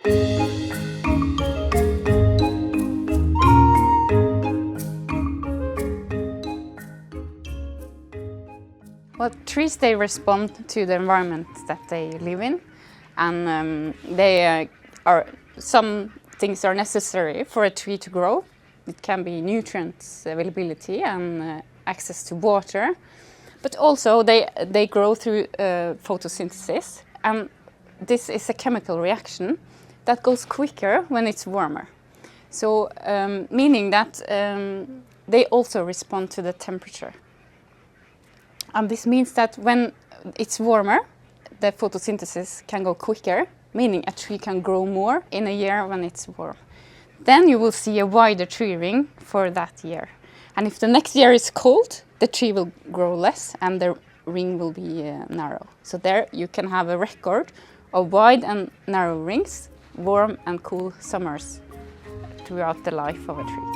Well, trees, they respond to the environment that they live in, and some things are necessary for a tree to grow. It can be nutrients availability and access to water, but also they grow through photosynthesis, and this is a chemical reaction that goes quicker when it's warmer. So meaning that they also respond to the temperature. And this means that when it's warmer, the photosynthesis can go quicker, meaning a tree can grow more in a year when it's warm. Then you will see a wider tree ring for that year. And if the next year is cold, the tree will grow less and the ring will be narrow. So there you can have a record of wide and narrow rings, warm and cool summers throughout the life of a tree.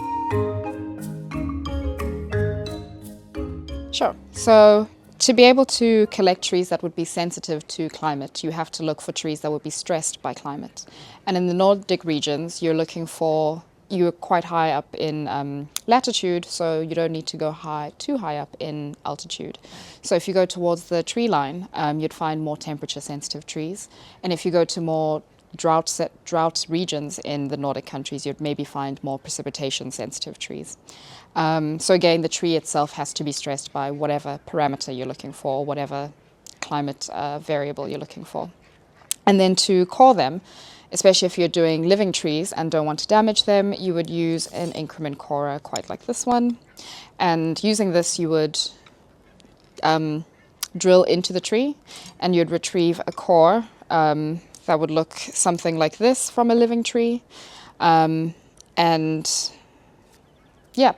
Sure. So to be able to collect trees that would be sensitive to climate, you have to look for trees that would be stressed by climate. And in the Nordic regions, you're quite high up in latitude, so you don't need to go too high up in altitude. So if you go towards the tree line, you'd find more temperature sensitive trees. And if you go to more drought regions in the Nordic countries, you'd maybe find more precipitation sensitive trees. So again, the tree itself has to be stressed by whatever parameter you're looking for, whatever climate variable you're looking for. And then to core them, especially if you're doing living trees and don't want to damage them, you would use an increment corer quite like this one. And using this, you would drill into the tree and you'd retrieve a core that would look something like this from a living tree.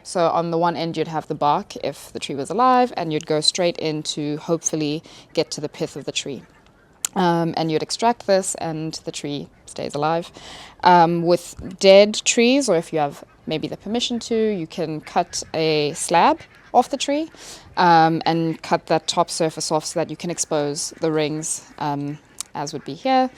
So on the one end you'd have the bark if the tree was alive, and you'd go straight in to hopefully get to the pith of the tree. And you'd extract this and the tree stays alive. With dead trees, or if you have maybe the permission to, you can cut a slab off the tree and cut that top surface off so that you can expose the rings, as would be here.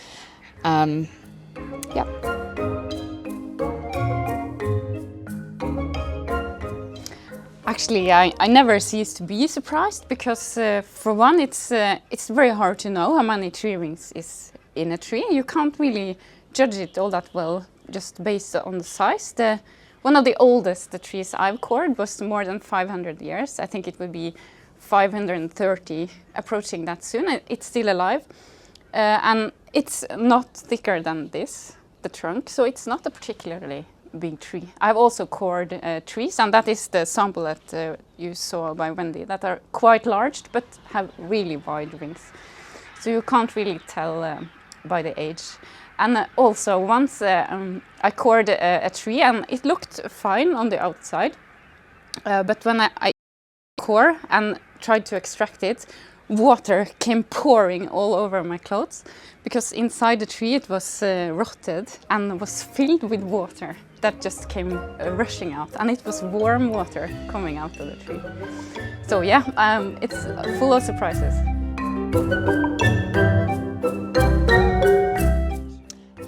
Actually, I never cease to be surprised because, for one, it's very hard to know how many tree rings is in a tree. You can't really judge it all that well just based on the size. One of the oldest trees I've cored was more than 500 years. I think it would be 530, approaching that soon. It's still alive, and it's not thicker than this, the trunk, so it's not a particularly big tree. I've also cored trees, and that is the sample that you saw by Wendy, that are quite large but have really wide rings. So you can't really tell by the age. And also once I cored a tree and it looked fine on the outside, but when I core and tried to extract it, water came pouring all over my clothes because inside the tree it was rotted and was filled with water that just came rushing out, and it was warm water coming out of the tree. So yeah, it's full of surprises.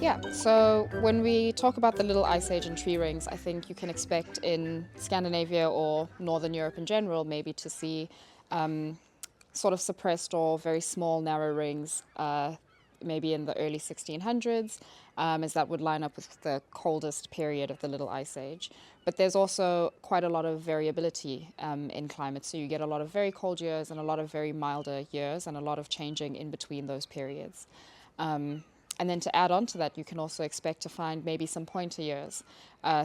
Yeah, so when we talk about the little ice age and tree rings, I think you can expect in Scandinavia or Northern Europe in general maybe to see sort of suppressed or very small narrow rings maybe in the early 1600s, as that would line up with the coldest period of the Little Ice Age. But there's also quite a lot of variability in climate, so you get a lot of very cold years and a lot of very milder years and a lot of changing in between those periods. And then to add on to that, you can also expect to find maybe some pointer years,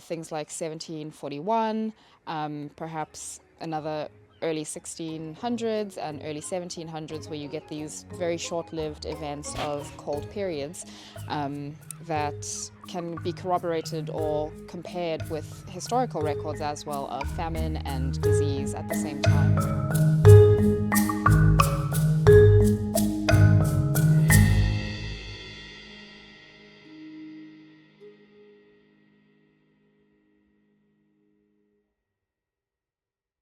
things like 1741, perhaps another early 1600s and early 1700s, where you get these very short-lived events of cold periods that can be corroborated or compared with historical records as well of famine and disease at the same time.